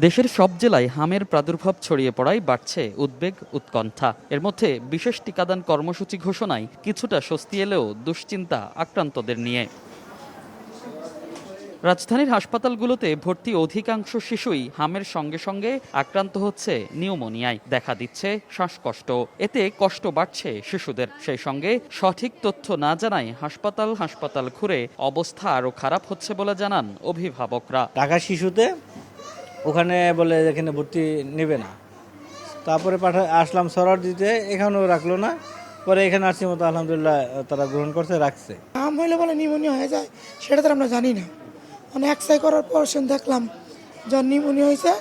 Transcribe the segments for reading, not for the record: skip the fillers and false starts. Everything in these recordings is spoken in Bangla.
দেশের সব জেলায় হামের প্রাদুর্ভাব ছড়িয়ে পড়ায় বাড়ছে উদ্বেগ উৎকণ্ঠা। এর মধ্যে বিশেষ টিকাদান কর্মসূচি ঘোষণায় কিছুটা স্বস্তি এলেও দুশ্চিন্তা আক্রান্তদের নিয়ে। রাজধানীর হাসপাতালগুলোতে ভর্তি অধিকাংশ শিশুই হামের সঙ্গে সঙ্গে আক্রান্ত হচ্ছে নিউমোনিয়ায়, দেখা দিচ্ছে শ্বাসকষ্ট। এতে কষ্ট বাড়ছে শিশুদের। সেই সঙ্গে সঠিক তথ্য না জানায় হাসপাতাল ঘুরে অবস্থা আরও খারাপ হচ্ছে বলে জানান অভিভাবকরা। ঢাকা শিশুতে ওখানে বলে এখানে ভর্তি নেবে না, তারপরে আসলাম সরার দিতে, এখানেও রাখলো না। পরে এখানে আসছি মতো আলহামদুলিল্লাহ তারা গ্রহণ করতে রাখছে। হাম হইলে বলে নিউমোনিয়া হয়ে যায়, সেটা তো আমরা জানি না। মানে এক্সরে করার পর দেখলাম যার নিউমোনিয়া হয়েছে,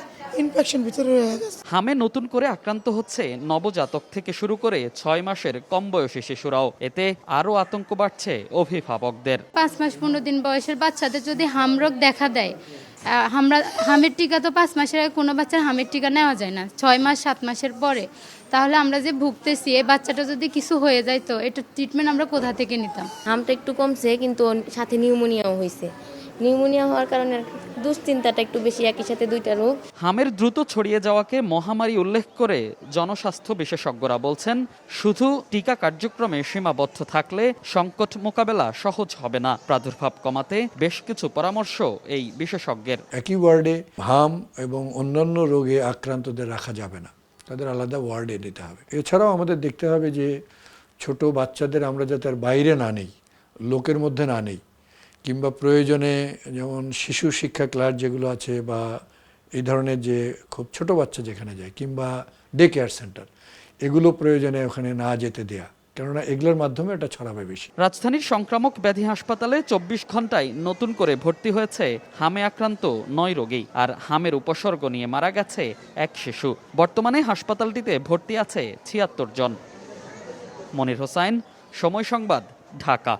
ইনফেকশন ভিতরে রয়ে গেছে। হামে নতুন করে আক্রান্ত হচ্ছে নবজাতক থেকে শুরু করে 6 মাসের কম বয়সী শিশুরাও। এতে আরও আতঙ্ক বাড়ছে অভিভাবকদের। 5 মাস 15 দিন বয়সের বাচ্চাদের যদি হাম রোগ দেখা দেয়, হামের টিকা তো 5 মাসের আগে কোনো বাচ্চার হামের টিকা নেওয়া যায় না, 6 মাস 7 মাসের পরে। তাহলে আমরা যে ভুগতেছি, এই বাচ্চাটা যদি কিছু হয়ে যায় তো এটা ট্রিটমেন্ট আমরা কোথা থেকে নিতাম? হামটা একটু কমছে, কিন্তু সাথে নিউমোনিয়াও হয়েছে। নিউমোনিয়া হওয়ার কারণে দুশ্চিন্তাটা একটু বেশি, একই সাথে দুইটা রোগ। হামের দ্রুত ছড়িয়ে যাওয়াকে মহামারী উল্লেখ করে জনস্বাস্থ্য বিশেষজ্ঞরা বলছেন, শুধু টিকা কার্যক্রমে সীমাবদ্ধ থাকলে সংকট মোকাবেলা সহজ হবে না। প্রাদুর্ভাব কমাতে বেশ কিছু পরামর্শ এই বিশেষজ্ঞের। একই ওয়ার্ডে হাম এবং অন্যান্য রোগে আক্রান্তদের রাখা যাবে না, তাদের আলাদা ওয়ার্ডে দিতে হবে। এছাড়াও আমাদের দেখতে হবে যে ছোট বাচ্চাদের আমরা যাতে আর বাইরে না নেই, লোকের মধ্যে না নেই, কিংবা প্রয়োজনে যেমন শিশু শিক্ষা ক্লাস যেগুলো আছে বা এই ধরনের যে খুব ছোট বাচ্চা যেখানে যায়, কিংবা ডে কেয়ার সেন্টার, এগুলো প্রয়োজনে ওখানে না যেতে দেয়া, কেননা এগুলোর মাধ্যমে এটা ছড়াবে বেশি। রাজধানীর সংক্রামক ব্যাধি হাসপাতালে 24 ঘন্টায় নতুন করে ভর্তি হয়েছে হামে আক্রান্ত 9 রোগী। আর হামের উপসর্গ নিয়ে মারা গেছে এক শিশু। বর্তমানে হাসপাতালটিতে ভর্তি আছে 76 জন। মনির হোসাইন, সময় সংবাদ, ঢাকা।